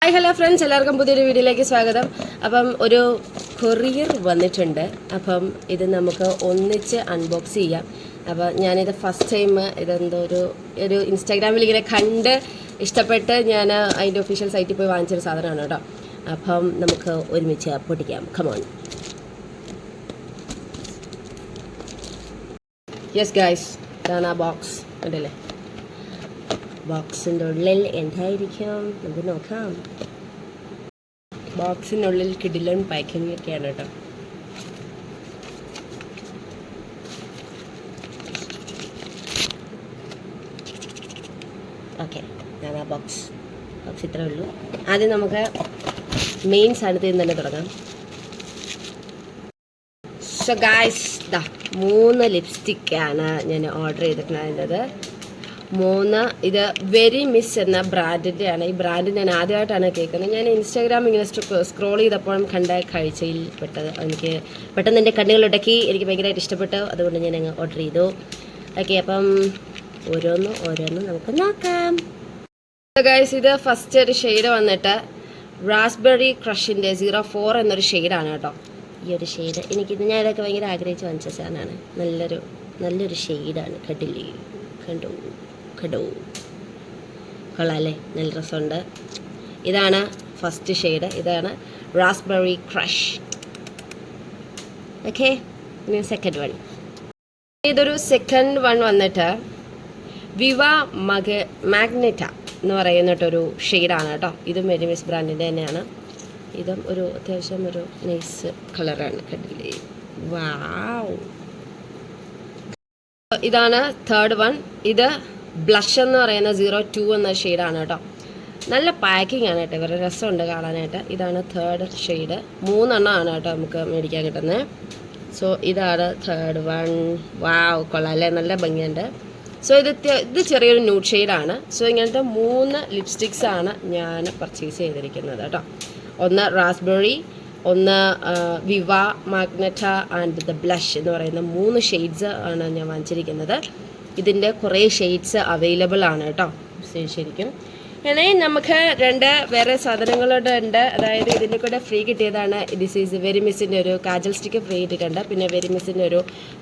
Hi hello friends, എല്ലാവർക്കും പുതിയൊരു വീഡിയോയിലേക്ക് സ്വാഗതം. അപ്പം ഒരു കൊറിയർ വന്നിട്ടുണ്ട്. അപ്പം ഇത് നമുക്ക് ഒന്നിച്ച് അൺബോക്സ് ചെയ്യാം. അപ്പം ഞാനിത് ഫസ്റ്റ് ടൈം ഇതെന്തോ ഒരു ഇൻസ്റ്റാഗ്രാമിൽ ഇങ്ങനെ കണ്ട് ഇഷ്ടപ്പെട്ട് ഞാൻ അതിൻ്റെ ഒഫീഷ്യൽ സൈറ്റിൽ പോയി വാങ്ങിച്ചൊരു സാധനമാണ് കേട്ടോ. അപ്പം നമുക്ക് ഒരുമിച്ച് പൊട്ടിക്കാം. കമോൺ. യെസ് ഗൈസ്, ഇതാണ് ആ ബോക്സ്. ഉണ്ടല്ലേ, ബോക്സിൻ്റെ ഉള്ളിൽ എന്തായിരിക്കും നമുക്ക് നോക്കാം. ബോക്സിനുള്ളിൽ കിടിലൻ പാക്കിംഗ് ഒക്കെയാണ് കേട്ടോ. ഓക്കെ, ഞാൻ ആ ബോക്സ് ഇത്രേ ഉള്ളൂ. ആദ്യം നമുക്ക് മെയിൻ സാധനത്തിൽ നിന്ന് തന്നെ തുടങ്ങാം. സോ ഗായ്സ്, 3 ലിപ്സ്റ്റിക്കാണ് ഞാൻ ഓർഡർ ചെയ്തിട്ടുണ്ടായിരുന്നത്. 3 ഇത് വെരി മിസ് എന്ന ബ്രാൻഡിൻ്റെയാണ്. ഈ ബ്രാൻഡ് ഞാൻ ആദ്യമായിട്ടാണ് കേൾക്കുന്നത്. ഞാൻ ഇൻസ്റ്റാഗ്രാം ഇങ്ങനെ സ്ക്രോൾ ചെയ്തപ്പോഴും കണ്ട കാഴ്ചയിൽ പെട്ടത് എനിക്ക് പെട്ടെന്ന് എൻ്റെ കണ്ണുകളുടക്കി എനിക്ക് ഭയങ്കരമായിട്ട് ഇഷ്ടപ്പെട്ടു. അതുകൊണ്ട് ഞാൻ അങ്ങ് ഓർഡർ ചെയ്തു. ഓക്കെ, അപ്പം ഓരോന്നും നമുക്ക് നോക്കാം. ഗൈസ്, ഇത് ഫസ്റ്റ് ഒരു ഷെയ്ഡ് വന്നിട്ട് റാസ്ബെറി ക്രഷിൻ്റെ 04 എന്നൊരു ഷെയ്ഡാണ് കേട്ടോ. ഈ ഒരു ഷെയ്ഡ് ഞാൻ ഇതൊക്കെ ഭയങ്കര ആഗ്രഹിച്ച് വാങ്ങിച്ച സാധനമാണ്. നല്ലൊരു ഷെയ്ഡാണ്. കണ്ടു കൊള്ളാല്ലേ, നല്ല രസമുണ്ട്. ഇതാണ് ഫസ്റ്റ് ഷെയ്ഡ്. ഇതാണ് റാസ്ബെറി ക്രഷ്. ഓക്കെ, ഇനി സെക്കൻഡ് വൺ. ഇതൊരു സെക്കൻഡ് വൺ വന്നിട്ട് വിവ മാഗ്നറ്റ എന്ന് പറയുന്നിട്ടൊരു ഷെയ്ഡാണ് കേട്ടോ. ഇതും വെരി മിസ് ബ്രാൻഡിൻ്റെ തന്നെയാണ്. ഇതും ഒരു അത്യാവശ്യം ഒരു നൈസ് കളറാണ്. കണ്ടില്ലേ, വാവ്. ഇതാണ് തേർഡ് വൺ. ഇത് ബ്ലഷ് എന്ന് പറയുന്ന 02 എന്ന ഷെയ്ഡാണ് കേട്ടോ. നല്ല പാക്കിംഗ് ആണ് കേട്ടോ, ഇവരുടെ രസമുണ്ട് കാണാനായിട്ട്. ഇതാണ് തേർഡ് ഷെയ്ഡ്. 3 എണ്ണമാണ് കേട്ടോ നമുക്ക് മേടിക്കാൻ കിട്ടുന്നത്. സോ ഇതാണ് തേർഡ് വൺ. വാവ്, കൊള്ളാം അല്ലേ, നല്ല ഭംഗിയുണ്ട്. സോ ഇത് ചെറിയൊരു ന്യൂഡ് ഷെയ്ഡാണ്. സോ ഇങ്ങനത്തെ 3 ലിപ്സ്റ്റിക്സ് ആണ് ഞാൻ പർച്ചേസ് ചെയ്തിരിക്കുന്നത് കേട്ടോ. ഒന്ന് റാസ്ബെറി, ഒന്ന് വിവ മാഗ്നറ്റ ആൻഡ് ദ ബ്ലഷ് എന്ന് പറയുന്ന 3 ഷെയ്ഡ്സ് ആണ് ഞാൻ വാങ്ങിച്ചിരിക്കുന്നത്. ഇതിൻ്റെ കുറേ ഷെയ്ഡ്സ് അവൈലബിൾ ആണ് കേട്ടോ ശരിക്കും. ഇനി നമുക്ക് 2 വേറെ സാധനങ്ങളുടെ ഉണ്ട്. അതായത് ഇതിൻ്റെ കൂടെ ഫ്രീ കിട്ടിയതാണ്. ദിസ് ഈസ് വെരി മിസ്സിൻ്റെ ഒരു കാജൽ സ്റ്റിക്ക് ഫ്രീ കിട്ടിയിട്ടുണ്ട്. പിന്നെ വെരി മിസ്സിൻ്റെ ഒരു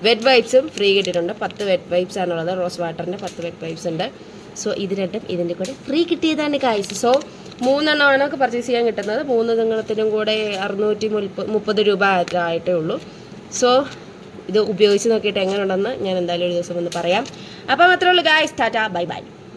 വെറ്റ് വൈപ്സും ഫ്രീ കിട്ടിയിട്ടുണ്ട്. 10 വെറ്റ് വൈപ്സ് ആണുള്ളത്. റോസ് വാട്ടറിൻ്റെ 10 വെറ്റ് വൈപ്സ് ഉണ്ട്. സോ ഇത് രണ്ടും ഇതിൻ്റെ കൂടെ ഫ്രീ കിട്ടിയതാണ് ഗൈസ്. സോ 3 എണ്ണമാണ് നമുക്ക് പർച്ചേസ് ചെയ്യാൻ കിട്ടുന്നത്. 3 എണ്ണത്തിനും കൂടെ 630 രൂപ ആയിട്ടേ ഉള്ളൂ. സോ ഇത് ഉപയോഗിച്ച് നോക്കിയിട്ട് എങ്ങനെ ഉണ്ടെന്ന് ഞാൻ എന്തായാലും ഒരു ദിവസം ഒന്ന് പറയാം. അപ്പം അത്രേ ഉള്ളൂ ഗൈസ്. Tata, bye bye.